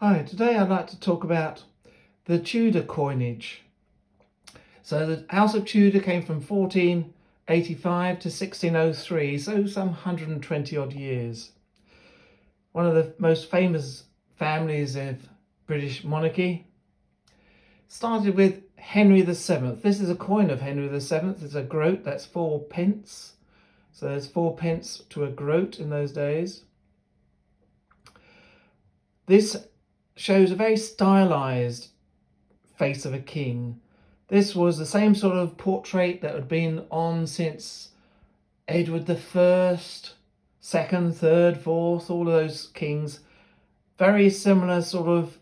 Hi, today I'd like to talk about the Tudor coinage. So the House of Tudor came from 1485 to 1603, so some 120 odd years. One of the most famous families of British monarchy. Started with Henry VII. This is a coin of Henry VII. It's a groat, that's 4 pence. So there's 4 pence to a groat in those days. This shows a very stylized face of a king. This was the same sort of portrait that had been on since Edward the First, second, third, fourth, all of those kings. Very similar sort of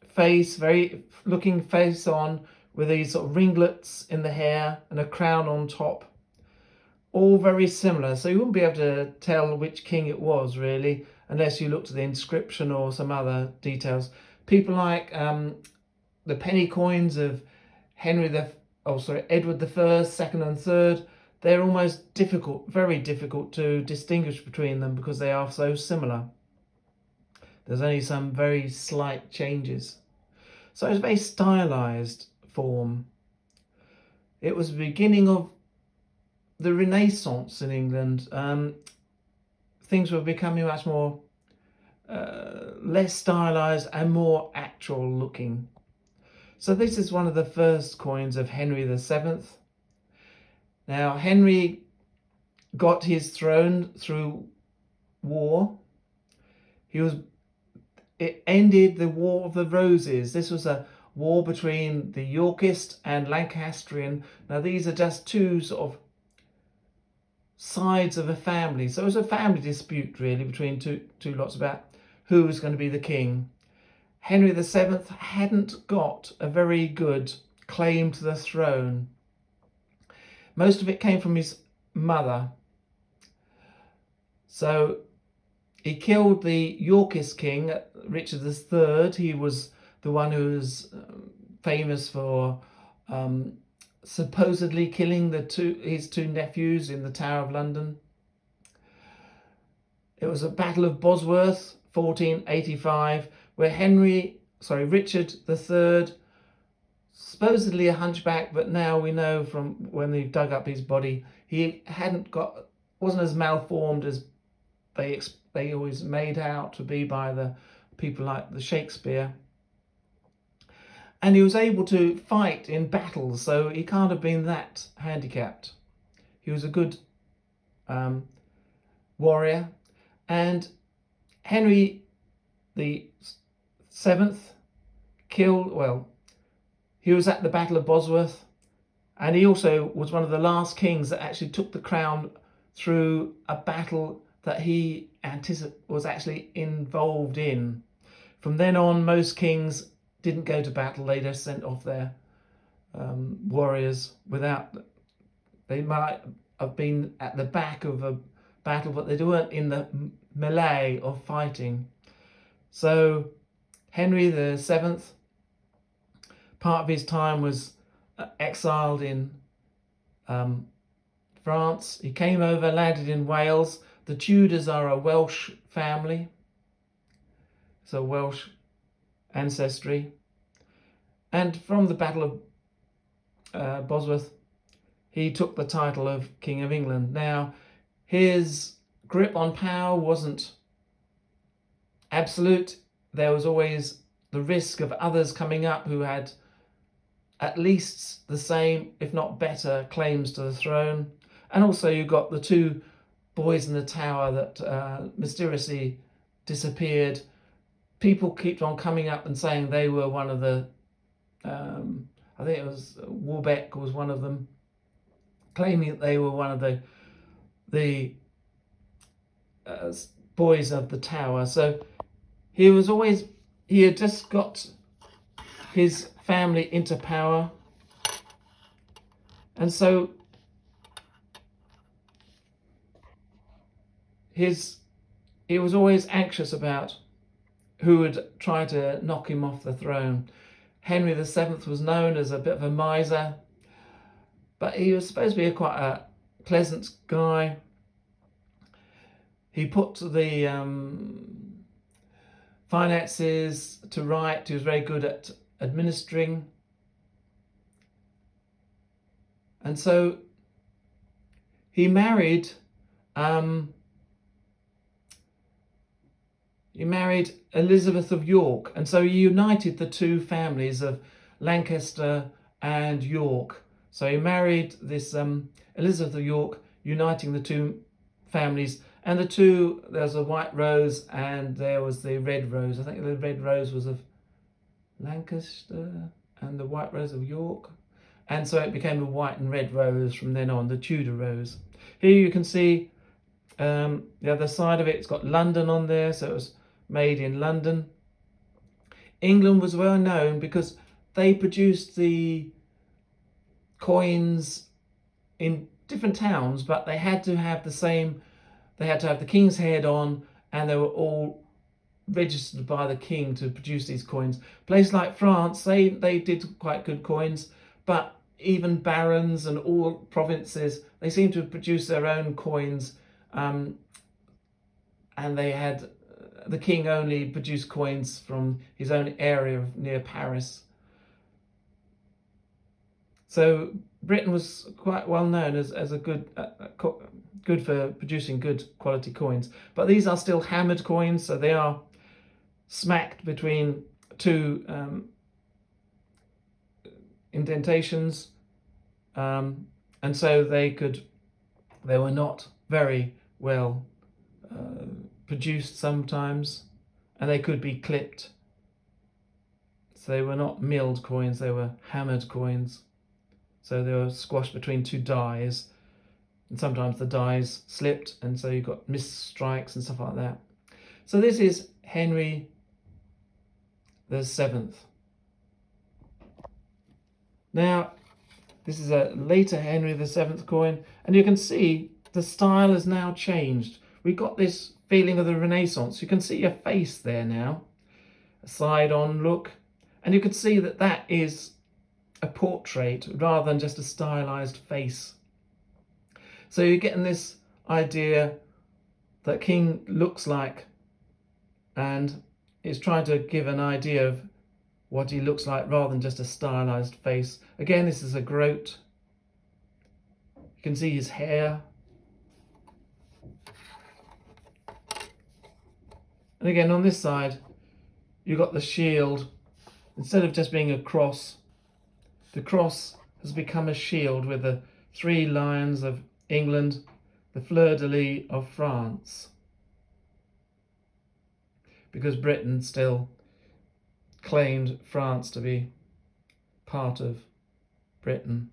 face, very looking face on, with these sort of ringlets in the hair and a crown on top. All very similar, so you wouldn't be able to tell which king it was really, unless you looked at the inscription or some other details. People like the penny coins of Edward the First, second, and third. They're almost very difficult to distinguish between them because they are so similar. There's only some very slight changes. So it's a very stylized form. It was the beginning of the Renaissance in England. Things were becoming much more less stylized and more actual looking. So this is one of the first coins of Henry VII. Now, Henry got his throne through war. It ended the War of the Roses. This was a war between the Yorkist and Lancastrian. Now, these are just two sort of sides of a family. So it was a family dispute really between two lots about who was going to be the king. Henry VII hadn't got a very good claim to the throne. Most of it came from his mother. So he killed the Yorkist king, Richard III. He was the one who was famous for supposedly killing his two nephews in the Tower of London. It was a Battle of Bosworth, 1485, where Richard III, supposedly a hunchback, but now we know from when they've dug up his body, he wasn't as malformed as they always made out to be by the people like the Shakespeare. And he was able to fight in battles, so he can't have been that handicapped. He was a good warrior. And Henry the Seventh he was at the Battle of Bosworth, and he also was one of the last kings that actually took the crown through a battle that he was actually involved in. From then on, most kings didn't go to battle. They just sent off their warriors they might have been at the back of a battle, but they weren't in the melee of fighting. So Henry VII, part of his time was exiled in France. He came over, landed in Wales. The Tudors are a Welsh family, so Welsh ancestry. And from the Battle of Bosworth, he took the title of King of England. Now, his grip on power wasn't absolute. There was always the risk of others coming up who had at least the same, if not better, claims to the throne. And also you got the two boys in the tower that mysteriously disappeared. People kept on coming up and saying they were one of the, I think it was Warbeck was one of them, claiming that they were one of the boys of the tower. So he had just got his family into power, and so he was always anxious about who would try to knock him off the throne. Henry VII was known as a bit of a miser, but he was supposed to be quite a pleasant guy. He put the finances, to write. He was very good at administering. And so he married Elizabeth of York, and so he united the two families of Lancaster and York. So he married this Elizabeth of York, uniting the two families. And there was a white rose and there was the red rose. I think the red rose was of Lancaster and the white rose of York. And so it became a white and red rose from then on, the Tudor rose. Here you can see the other side of it. It's got London on there, so it was made in London. England was well known because they produced the coins in different towns, but they had to have the same. They had to have the king's head on, and they were all registered by the king to produce these coins. Places like France, they did quite good coins, but even barons and all provinces, they seem to produce their own coins, and they had the king only produced coins from his own area near Paris. So Britain was quite well known as a good for producing good quality coins. But these are still hammered coins, so they are smacked between two indentations, and so they were not very well produced sometimes, and they could be clipped. So they were not milled coins, they were hammered coins. So they were squashed between two dies, and sometimes the dies slipped, and so you got missed strikes and stuff like that. So this is Henry VII. Now, this is a later Henry VII coin, and you can see the style has now changed. We've got this feeling of the Renaissance. You can see a face there now, a side-on look, and you can see that that is a portrait rather than just a stylized face. So you're getting this idea that King looks like, and is trying to give an idea of what he looks like rather than just a stylized face. Again, this is a groat. You can see his hair. And again, on this side, you've got the shield. Instead of just being a cross, the cross has become a shield with the 3 lions of England, the fleur-de-lis of France, because Britain still claimed France to be part of Britain.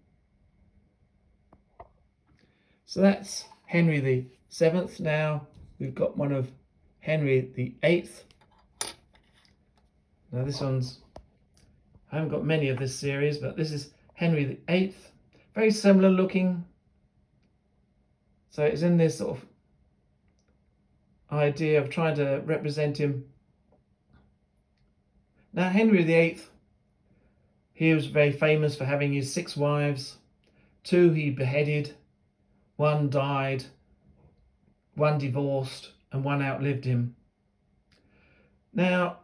So that's Henry VII. Now we've got one of Henry VIII. Now this one's, I haven't got many of this series, but this is Henry VIII. Very similar looking. So it's in this sort of idea of trying to represent him. Now Henry VIII, he was very famous for having his 6 wives. 2 he beheaded, 1 died, 1 divorced, and 1 outlived him. Now,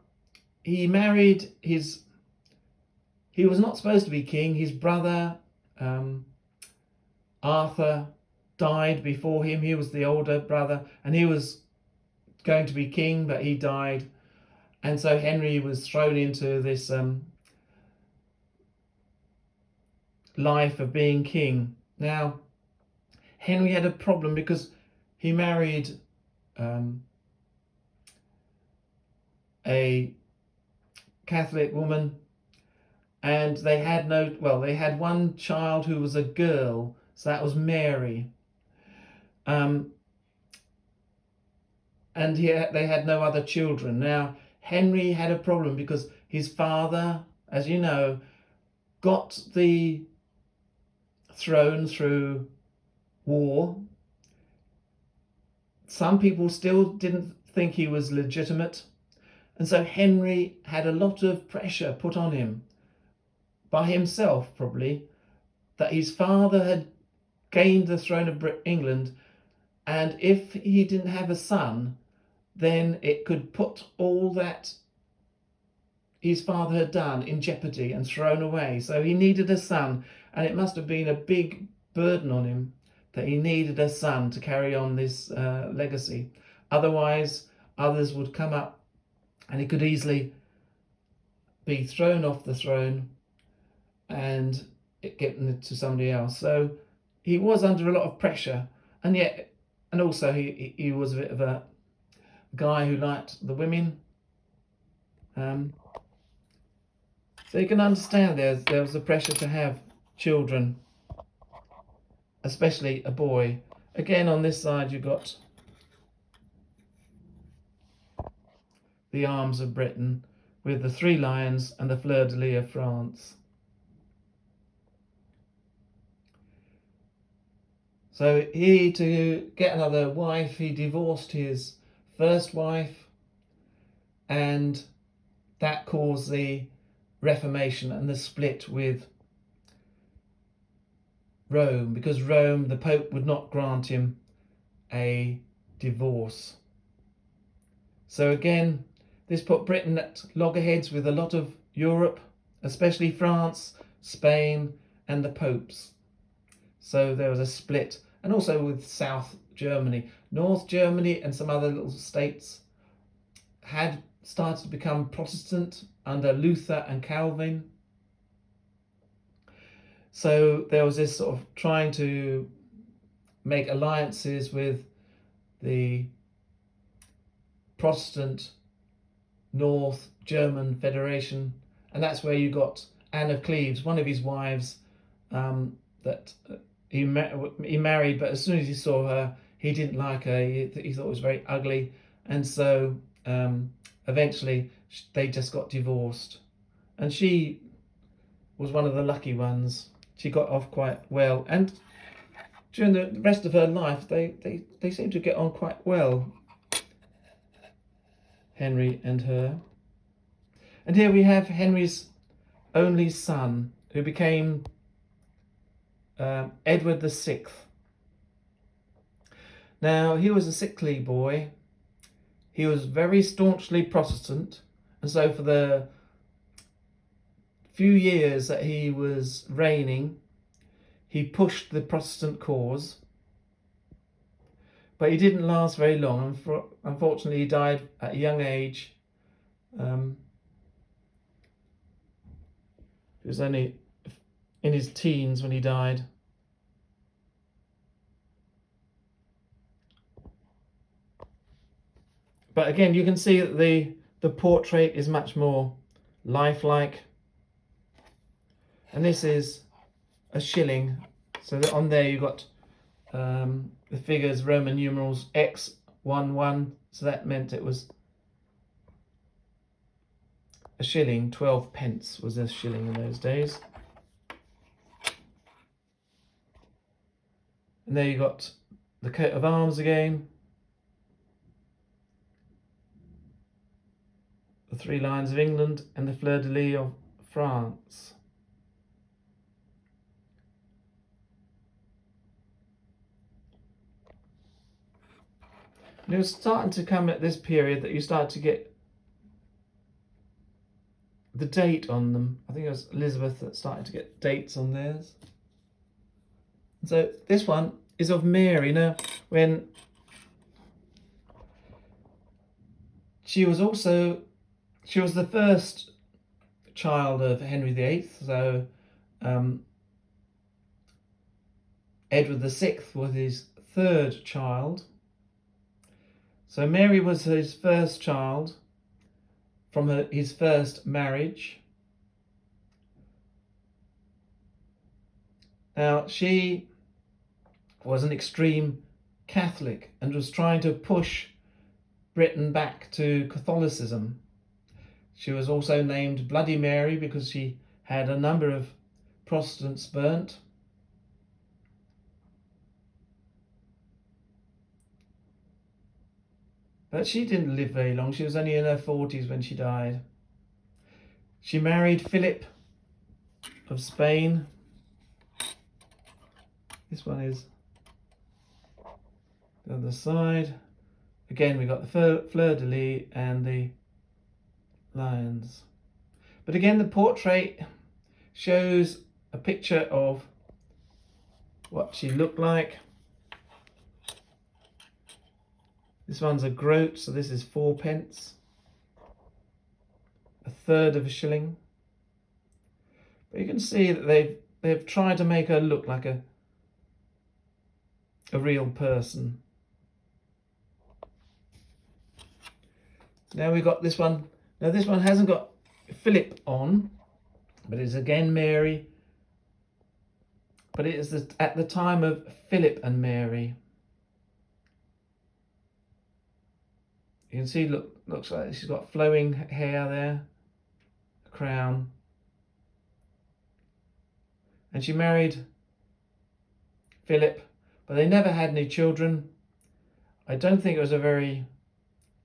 he married he was not supposed to be king. His brother, Arthur, died before him. He was the older brother, and he was going to be king, but he died. And so Henry was thrown into this life of being king. Now, Henry had a problem because he married a Catholic woman, and they had they had 1 child who was a girl, so that was Mary. And they had no other children. Now, Henry had a problem because his father, as you know, got the throne through war. Some people still didn't think he was legitimate. And so Henry had a lot of pressure put on him, by himself probably, that his father had gained the throne of England, and if he didn't have a son, then it could put all that his father had done in jeopardy and thrown away. So he needed a son, and it must have been a big burden on him that he needed a son to carry on this legacy. Otherwise, others would come up and he could easily be thrown off the throne and it given to somebody else. So he was under a lot of pressure, and also he was a bit of a guy who liked the women. So you can understand there was the pressure to have children, especially a boy. Again, on this side you've got the arms of Britain with the 3 lions and the fleur-de-lis of France. So to get another wife, he divorced his first wife, and that caused the Reformation and the split with Rome, because Rome, the Pope, would not grant him a divorce. So again, this put Britain at loggerheads with a lot of Europe, especially France, Spain, and the popes. So there was a split, and also with South Germany. North Germany and some other little states had started to become Protestant under Luther and Calvin. So there was this sort of trying to make alliances with the Protestant North German Federation, and that's where you got Anne of Cleves, one of his wives, that he married, but as soon as he saw her, he didn't like her. He thought it was very ugly, and so eventually they just got divorced. And she was one of the lucky ones. She got off quite well, and during the rest of her life, they seemed to get on quite well, Henry and her. And here we have Henry's only son, who became Edward VI. Now, he was a sickly boy. He was very staunchly Protestant, and so for the few years that he was reigning, he pushed the Protestant cause. But he didn't last very long. Unfortunately, he died at a young age. He was only in his teens when he died. But again, you can see that the portrait is much more lifelike. And this is a shilling. So that on there you've got the figures, Roman numerals, X11. So that meant it was a shilling. 12 pence was a shilling in those days. And there you got the coat of arms again. The 3 lions of England and the fleur-de-lis of France. And it was starting to come at this period that you start to get the date on them. I think it was Elizabeth that started to get dates on theirs. And so this one is of Mary. Now, when she was the first child of Henry VIII, so Edward VI was his 3rd child. So Mary was his first child from his first marriage. Now, she was an extreme Catholic and was trying to push Britain back to Catholicism. She was also named Bloody Mary because she had a number of Protestants burnt. But she didn't live very long. She was only in her 40s when she died. She married Philip of Spain. This one is the other side. again we got the fleur-de-lis and the lions. But again, the portrait shows a picture of what she looked like. This one's a groat, so this is 4p, a third of a shilling. But you can see that they've tried to make her look like a real person. Now we've got this one. Now this one hasn't got Philip on, but it's again Mary. But it is at the time of Philip and Mary. You can see, looks like she's got flowing hair there, a crown. And she married Philip, but they never had any children. I don't think it was a very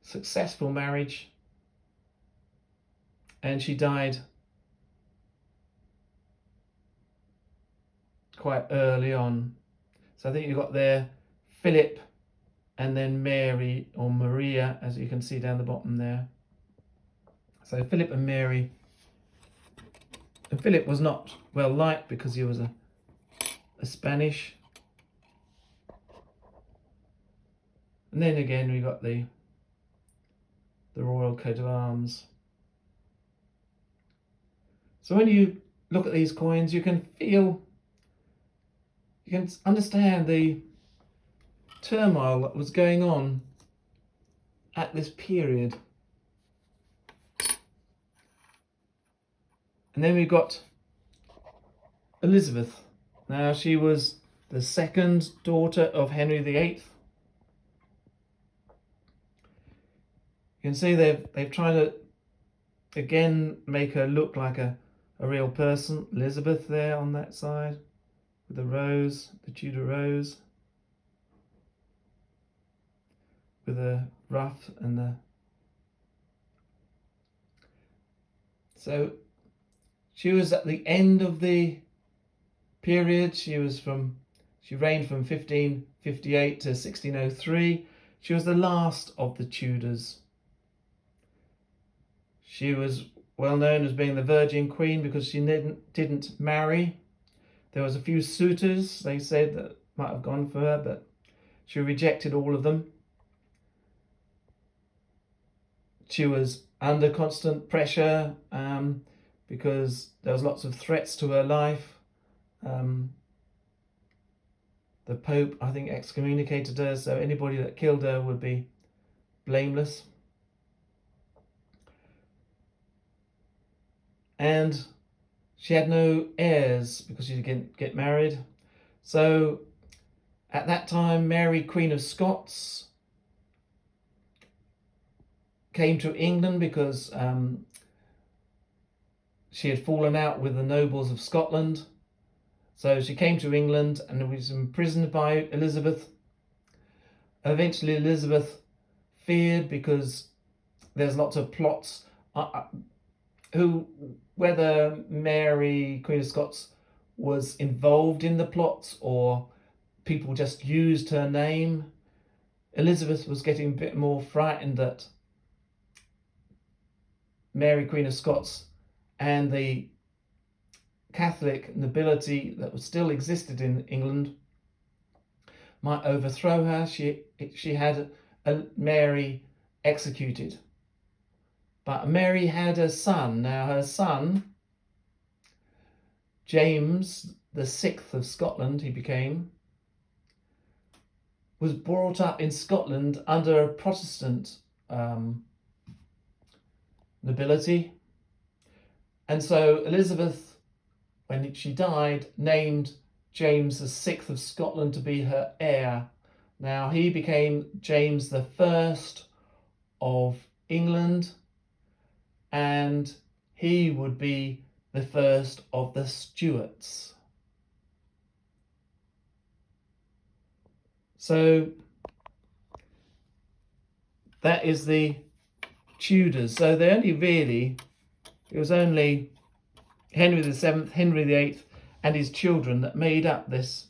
successful marriage. And she died quite early on. So I think you've got there Philip and then Mary, or Maria, as you can see down the bottom there. So Philip and Mary. And Philip was not well liked because he was a Spanish. And then again we got the royal coat of arms. So when you look at these coins, you can understand the turmoil that was going on at this period. And then we've got Elizabeth. Now she was the second daughter of Henry VIII. You can see they've tried to again make her look like a real person. Elizabeth there on that side with the rose, the Tudor rose, with a ruff and the... So she was at the end of the period. She reigned from 1558 to 1603. She was the last of the Tudors. She was well known as being the Virgin Queen because she didn't marry. There was a few suitors, they said, that might have gone for her, but she rejected all of them. She was under constant pressure because there was lots of threats to her life. The Pope, I think, excommunicated her, so anybody that killed her would be blameless. And she had no heirs because she didn't get married. So at that time, Mary, Queen of Scots, came to England because she had fallen out with the nobles of Scotland. So she came to England and was imprisoned by Elizabeth. Eventually Elizabeth feared, because there's lots of plots whether Mary, Queen of Scots, was involved in the plots or people just used her name. Elizabeth was getting a bit more frightened that Mary, Queen of Scots, and the Catholic nobility that still existed in England might overthrow her. She had Mary executed. But Mary had a son. Now her son, James the Sixth of Scotland, he became, was brought up in Scotland under a Protestant nobility. And so Elizabeth, when she died, named James the Sixth of Scotland to be her heir. Now he became James the First of England, and he would be the first of the Stuarts. So that is the Tudors. So it was only Henry VII, Henry VIII and his children that made up this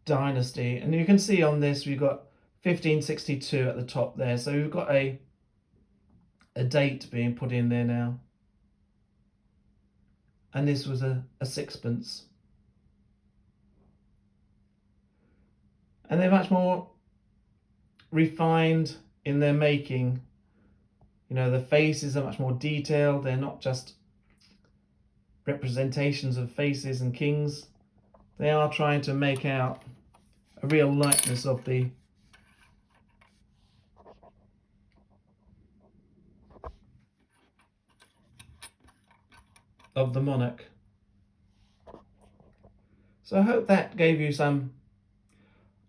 dynasty. And you can see on this we've got 1562 at the top there. So we've got a date being put in there now. And this was a sixpence. And they're much more refined in their making. You know, the faces are much more detailed. They're not just representations of faces and kings. They are trying to make out a real likeness of the monarch. So I hope that gave you some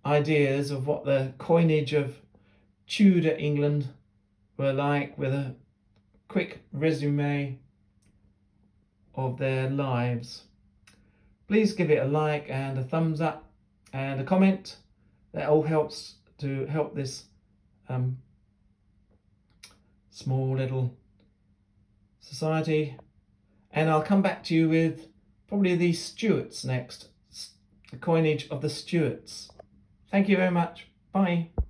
ideas of what the coinage of Tudor England were like, with a quick resume of their lives. Please give it a like and a thumbs up and a comment. That all helps to help this small little society. And I'll come back to you with probably the Stuarts next, the coinage of the Stuarts. Thank you very much. Bye.